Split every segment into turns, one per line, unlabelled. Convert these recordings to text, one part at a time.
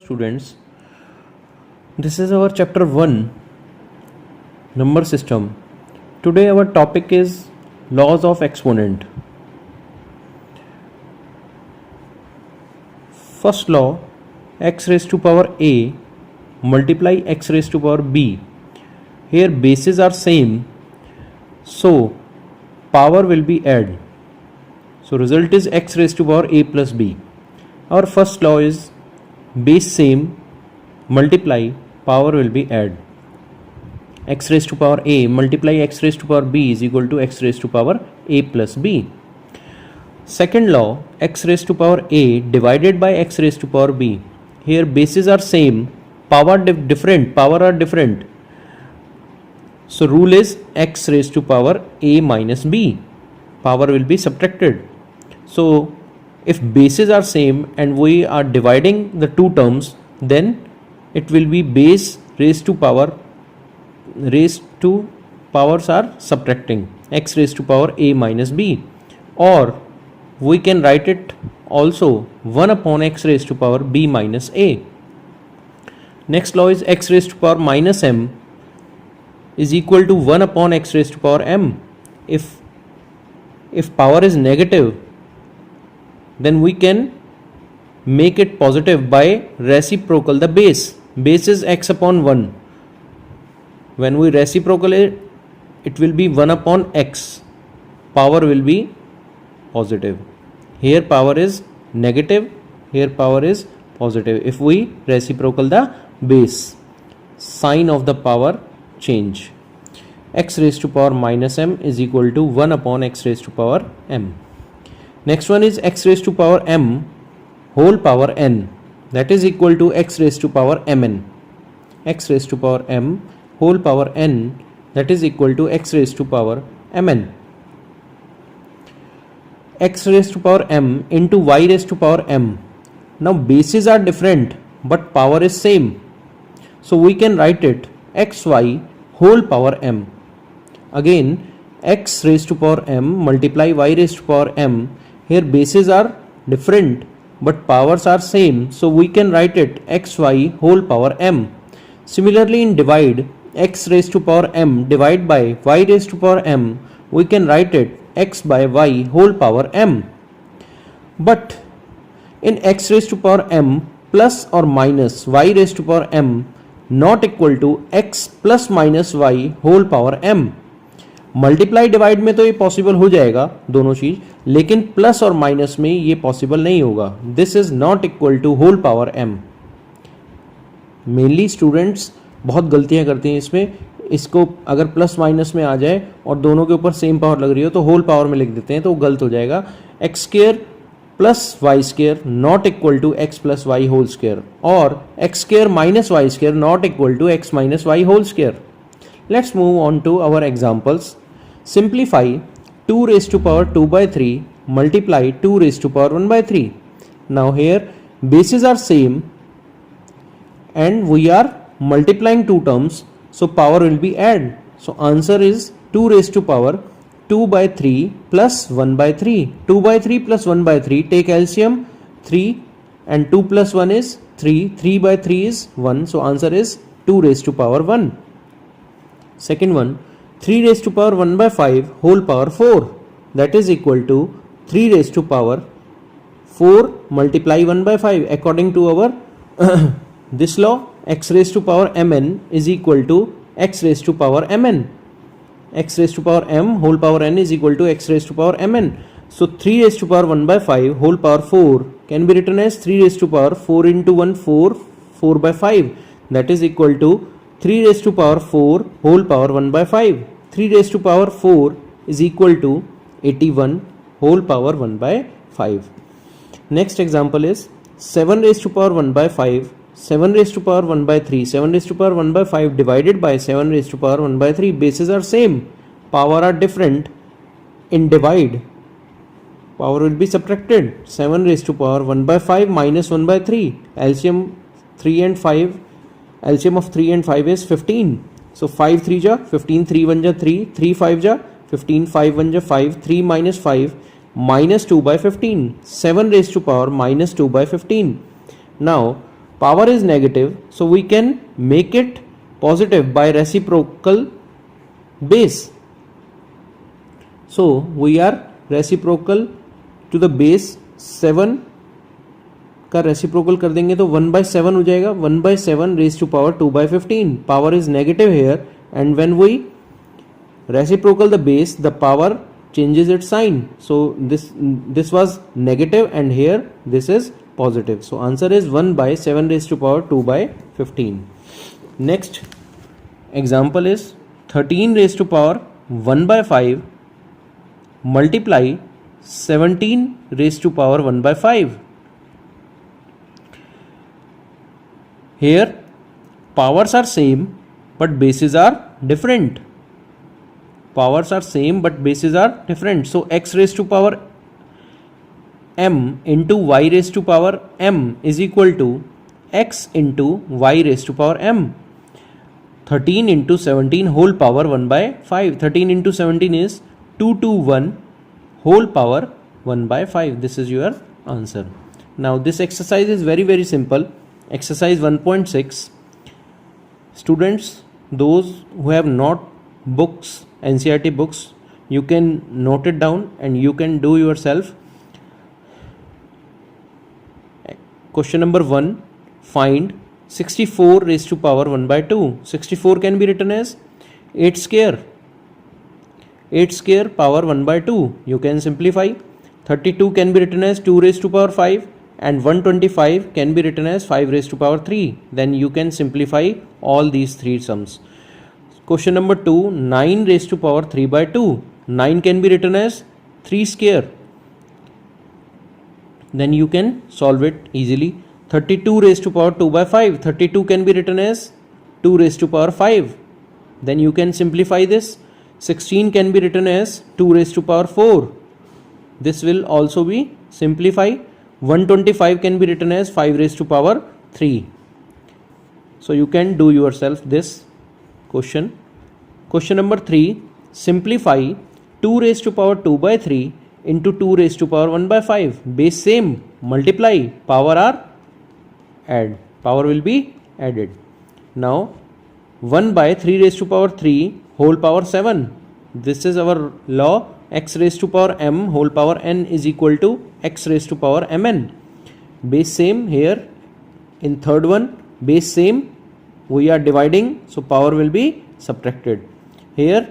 students. This is our chapter 1, number system. Today our topic is laws of exponent. First law, x raised to power a multiply x raised to power b. Here bases are same, so power will be add. So result is x raised to power a plus b. Our first law is base same, multiply, power will be add. X raised to power a multiply x raised to power b is equal to x raised to power a plus b. Second law, x raised to power a divided by x raised to power b. Here bases are same, power are different. So rule is x raised to power a minus b. Power will be subtracted. So if bases are same and we are dividing the two terms, then it will be base raised to powers are subtracting, x raised to power a minus b, or we can write it also 1 upon x raised to power b minus a. Next law is x raised to power minus m is equal to 1 upon x raised to power m. If power is negative, then we can make it positive by reciprocal the base. Base is x upon 1. When we reciprocal it will be 1 upon x. Power will be positive. Here power is negative, here power is positive. If we reciprocal the base, sign of the power change. X raised to power minus m is equal to 1 upon x raised to power m. Next one is x raised to power m whole power n, that is equal to x raised to power mn. X raised to power m whole power n, that is equal to x raised to power mn. X raised to power m into y raised to power m. Now bases are different but power is same, so we can write it xy whole power m. Again x raised to power m multiply y raised to power m. Here bases are different but powers are same, so we can write it xy whole power m. Similarly in divide, x raised to power m divide by y raised to power m, we can write it x by y whole power m. But in x raised to power m plus or minus y raised to power m not equal to x plus minus y whole power m. Multiply divide में तो ये possible हो जाएगा दोनों चीज, लेकिन plus और minus में ये पॉसिबल नहीं होगा. This is not equal to whole power m. Mainly students बहुत गलतियां करते हैं इसमें. इसको अगर प्लस माइनस में आ जाए और दोनों के ऊपर सेम पावर लग रही हो तो होल पावर में लिख देते हैं, तो वो गलत हो जाएगा. X square plus Y square not equal to X plus Y whole square, और X square minus Y square not equal to X minus Y whole square. Let's move on to our examples. Simplify 2 raised to power 2 by 3 multiply 2 raised to power 1 by 3. Now here bases are same and we are multiplying two terms, so power will be add. So answer is 2 raised to power 2 by 3 plus 1 by 3. 2 by 3 plus 1 by 3, take LCM 3 and 2 plus 1 is 3. 3 by 3 is 1, so answer is 2 raised to power 1. Second one, 3 raised to power 1 by 5 whole power 4, that is equal to 3 raised to power 4 multiply 1 by 5. According to our this law, x raised to power mn is equal to x raised to power mn. X raised to power m whole power n is equal to x raised to power mn. So 3 raised to power 1 by 5 whole power 4 can be written as 3 raised to power 4 into 1 4 by 5, that is equal to 3 raised to power 4 whole power 1 by 5. 3 raised to power 4 is equal to 81 whole power 1 by 5. Next example is 7 raised to power 1 by 5, 7 raised to power 1 by 3, 7 raised to power 1 by 5 divided by 7 raised to power 1 by 3. Bases are same, power are different. In divide, power will be subtracted. 7 raised to power 1 by 5 minus 1 by 3. LCM 3 and 5. LCM of 3 and 5 is 15. So 5 3 ja 15, 3 1 ja 3, 3 5 ja 15, 5 1 ja 5, 3 minus 5 minus 2 by 15. 7 raised to power minus 2 by 15. Now power is negative, so we can make it positive by reciprocal base. So we are reciprocal to the base 7 का reciprocal कर देंगे तो 1/7 हो जाएगा. 1/7 raise to power 2/15. Power is negative here and when we reciprocal the base, the power changes its sign. So this was negative and here this is positive. So answer is 1/7 raised to power 2/15. Next example is 13 raised to power 1/5 multiply 17 raised to power 1/5. Here powers are same but bases are different. Powers are same but bases are different. So x raised to power m into y raised to power m is equal to x into y raised to power m. 13 into 17 whole power 1/5. 13 into 17 is 221 whole power 1/5. This is your answer. Now this exercise is very simple. Exercise 1.6. Students, those who have not books, NCERT books, you can note it down and you can do yourself. Question number 1, find 64 raised to power 1/2. 64 can be written as 8 square. 8 square power 1/2. You can simplify. 32 can be written as 2 raised to power 5 and 125 can be written as 5 raised to power 3. Then you can simplify all these three sums. Question number 2, 9 raised to power 3/2. 9 can be written as 3 square. Then you can solve it easily. 32 raised to power 2/5. 32 can be written as 2 raised to power 5. Then you can simplify this. 16 can be written as 2 raised to power 4. This will also be simplified. 125 can be written as 5 raised to power 3. So you can do yourself this question. Question number 3, simplify 2 raised to power 2/3 into 2 raised to power 1/5. Base same, multiply, power are add, power will be added. Now 1/3 raised to power 3 whole power 7. This is our law. X raised to power m whole power n is equal to x raised to power mn. Base same here. In third one, base same, we are dividing, so power will be subtracted. Here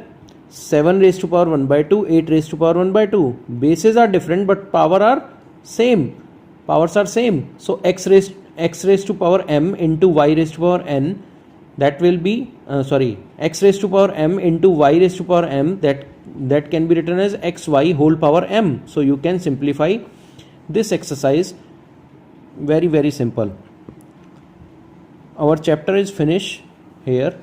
7 raised to power 1/2, 8 raised to power 1/2. Bases are different but power are same. Powers are same. So x raised to power m into y raised to power n, that will be x raised to power m into y raised to power m, that can be written as xy whole power m. So you can simplify this exercise. Very simple. Our chapter is finished here.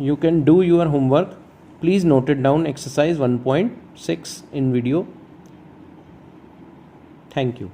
You can do your homework. Please note it down. Exercise 1.6 in video. Thank you.